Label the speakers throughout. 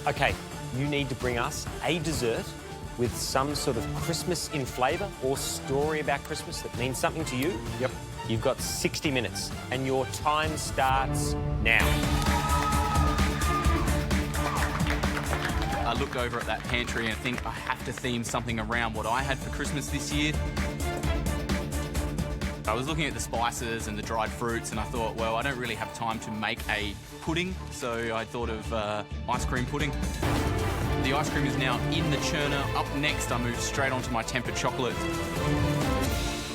Speaker 1: Okay, you need to bring us a dessert with some sort of Christmas in flavour or story about Christmas that means something to you.
Speaker 2: Yep.
Speaker 1: You've got 60 minutes and your time starts now.
Speaker 3: I look over at that pantry and think I have to theme something around what I had for Christmas this year. I was looking at the spices and the dried fruits and I thought, well, I don't really have time to make a pudding, so I thought of ice cream pudding. The ice cream is now in the churner. Up next, I move straight onto my tempered chocolate.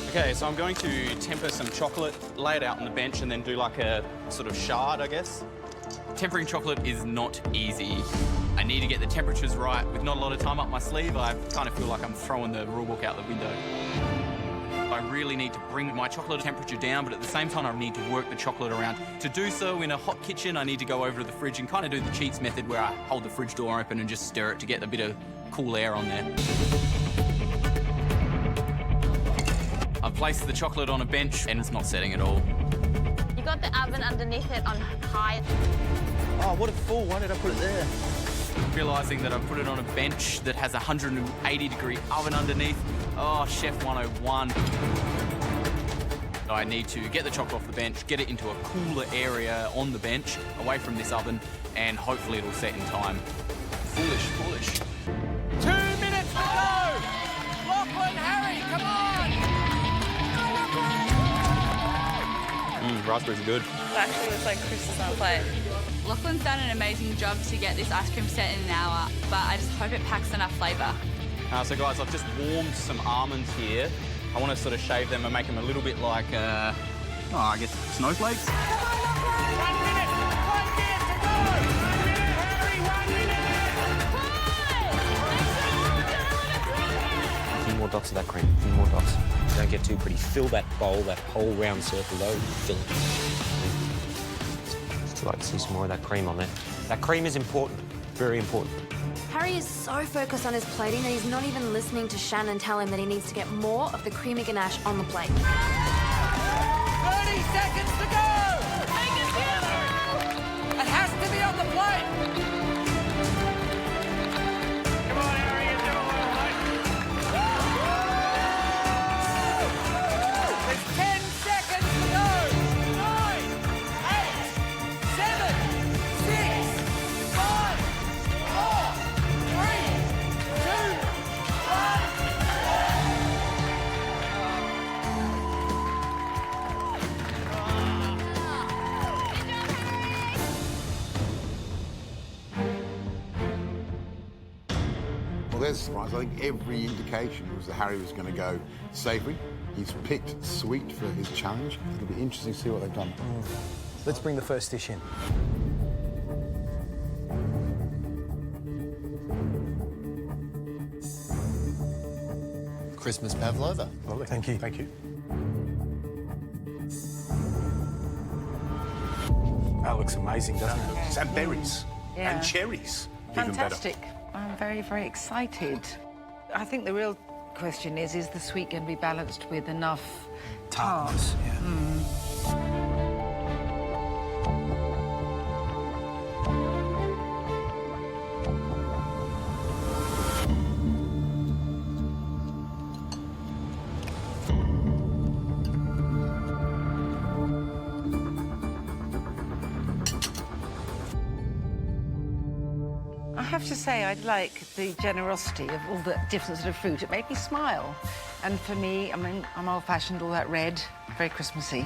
Speaker 3: Okay, so I'm going to temper some chocolate, lay it out on the bench and then do like a sort of shard, I guess. Tempering chocolate is not easy. I need to get the temperatures right. With not a lot of time up my sleeve, I kind of feel like I'm throwing the rulebook out the window. I really need to bring my chocolate temperature down, but at the same time, I need to work the chocolate around. To do so in a hot kitchen, I need to go over to the fridge and kind of do the cheats method where I hold the fridge door open and just stir it to get a bit of cool air on there. I've placed the chocolate on a bench and it's not setting at all.
Speaker 4: You got the oven underneath it on high.
Speaker 2: Oh, what a fool. Why did I put it there?
Speaker 3: Realising that I put it on a bench that has a 180-degree oven underneath. Oh, Chef 101. I need to get the chocolate off the bench, get it into a cooler area on the bench, away from this oven, and hopefully it'll set in time. Foolish.
Speaker 5: 2 minutes to go! Lachlan, Harry, come on!
Speaker 2: Raspberries are good.
Speaker 6: It actually looks like Christmas on a plate. Lachlan's done an amazing job to get this ice cream set in an hour, but I just hope it packs enough flavour.
Speaker 3: So guys, I've just warmed some almonds here. I want to sort of shave them and make them a little bit like, I guess snowflakes.
Speaker 5: 1 minute to go! 1 minute, Harry, 1 minute!
Speaker 1: A few more dots of that cream, a few more dots. Don't get too pretty. Fill that bowl, that whole round circle though. Fill it. I'd like to see some more of that cream on there. That cream is important, very important.
Speaker 7: Harry is so focused on his plating that he's not even listening to Shannon tell him that he needs to get more of the creamy ganache on the plate.
Speaker 5: 30 seconds to go! It has to be on the plate! Come on, Harry, you do it all, mate. There's 10 seconds to go! 9, 8, 7, 6, 5, 4, 3, 2, 1.
Speaker 8: Well, there's a surprise. I think every indication was that Harry was going to go savoury. He's picked sweet for his challenge. It'll be interesting to see what they've done.
Speaker 2: Let's bring the first dish in.
Speaker 9: Christmas Pavlova.
Speaker 2: Lovely. Thank you. Thank you. That looks amazing, doesn't it? And berries.
Speaker 10: Yeah.
Speaker 2: And cherries.
Speaker 10: Fantastic. I'm very, very excited. I think the real question is the sweet going to be balanced with enough
Speaker 2: Tartness.
Speaker 10: tart?
Speaker 2: Yeah.
Speaker 10: I have to say, I like the generosity of all the different sort of fruit. It made me smile. And for me, I mean, I'm old-fashioned, all that red, very Christmassy.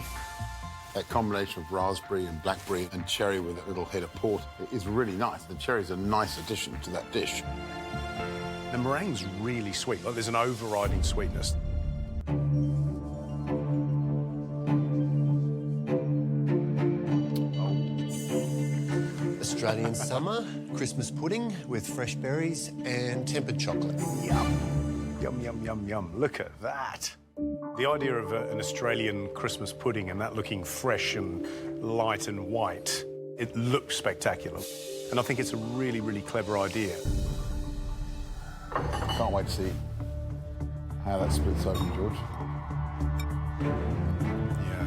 Speaker 8: That combination of raspberry and blackberry and cherry with a little head of port is really nice. The cherry's a nice addition to that dish.
Speaker 2: The meringue's really sweet. Like, there's an overriding sweetness.
Speaker 9: Australian summer, Christmas pudding with fresh berries and tempered chocolate.
Speaker 2: Yum. Yum, yum, yum, yum. Look at that. The idea of an Australian Christmas pudding and that looking fresh and light and white, it looks spectacular. And I think it's a really, really clever idea.
Speaker 8: Can't wait to see how that splits open, George.
Speaker 2: Yeah.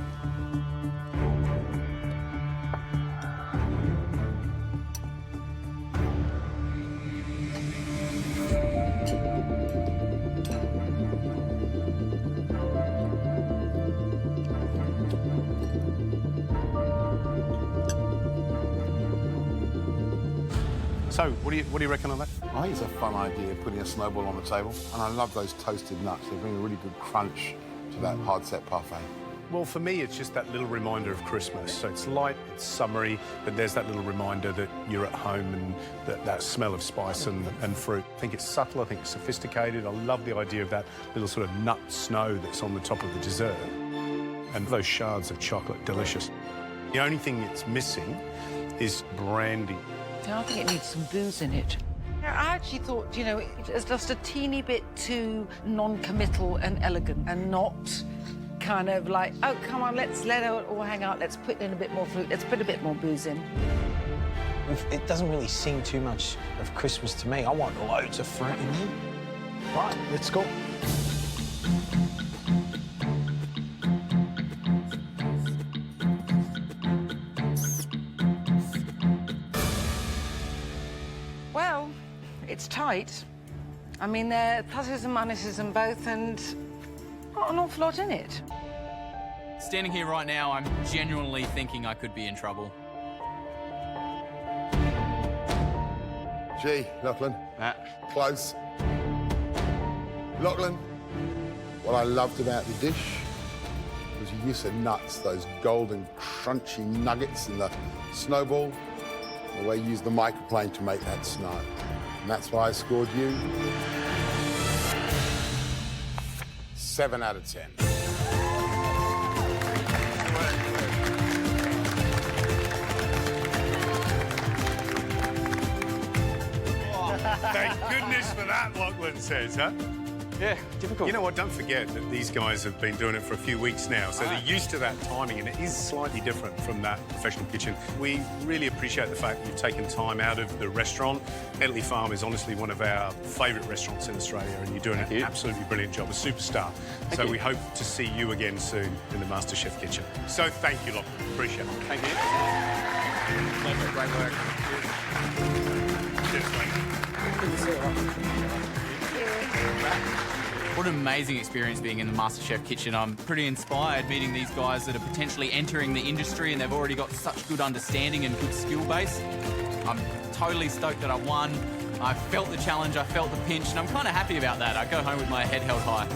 Speaker 2: So, what do you reckon on that?
Speaker 8: I think it's a fun idea, putting a snowball on the table. And I love those toasted nuts. They bring a really good crunch to that hard-set parfait.
Speaker 2: Well, for me, it's just that little reminder of Christmas. So it's light, it's summery, but there's that little reminder that you're at home and that smell of spice and fruit. I think it's subtle, I think it's sophisticated. I love the idea of that little sort of nut snow that's on the top of the dessert. And those shards of chocolate, delicious. The only thing it's missing is brandy.
Speaker 10: I think it needs some booze in it. I actually thought, you know, it's just a teeny bit too non-committal and elegant and not kind of like, oh, come on, let's let it all hang out, let's put in a bit more fruit, let's put a bit more booze in.
Speaker 11: It doesn't really sing too much of Christmas to me. I want loads of fruit in here. Right, let's go.
Speaker 10: Well, it's tight. I mean, there are pluses and minuses and both, and not an awful lot in it.
Speaker 3: Standing here right now, I'm genuinely thinking I could be in trouble.
Speaker 8: Gee, Lachlan. Close. Lachlan, what I loved about the dish was your use of nuts, those golden, crunchy nuggets in the snowball, the way you used the microplane to make that snow. And that's why I scored you 7 out of 10.
Speaker 2: Thank goodness for that, Lachlan says, huh?
Speaker 1: Yeah, difficult.
Speaker 2: You know what, don't forget that these guys have been doing it for a few weeks now, so they're used to that timing, and it is slightly different from that professional kitchen. We really appreciate the fact that you've taken time out of the restaurant. Hedley Farm is honestly one of our favourite restaurants in Australia, and you're doing an absolutely brilliant job, a superstar. So we hope to see you again soon in the MasterChef kitchen. So thank you, Lachlan. Appreciate it.
Speaker 1: Thank you.
Speaker 3: Pleasure, great work.
Speaker 2: Cheers, mate.
Speaker 3: What an amazing experience being in the MasterChef kitchen. I'm pretty inspired meeting these guys that are potentially entering the industry, and they've already got such good understanding and good skill base. I'm totally stoked that I won. I felt the challenge, I felt the pinch, and I'm kind of happy about that. I go home with my head held high.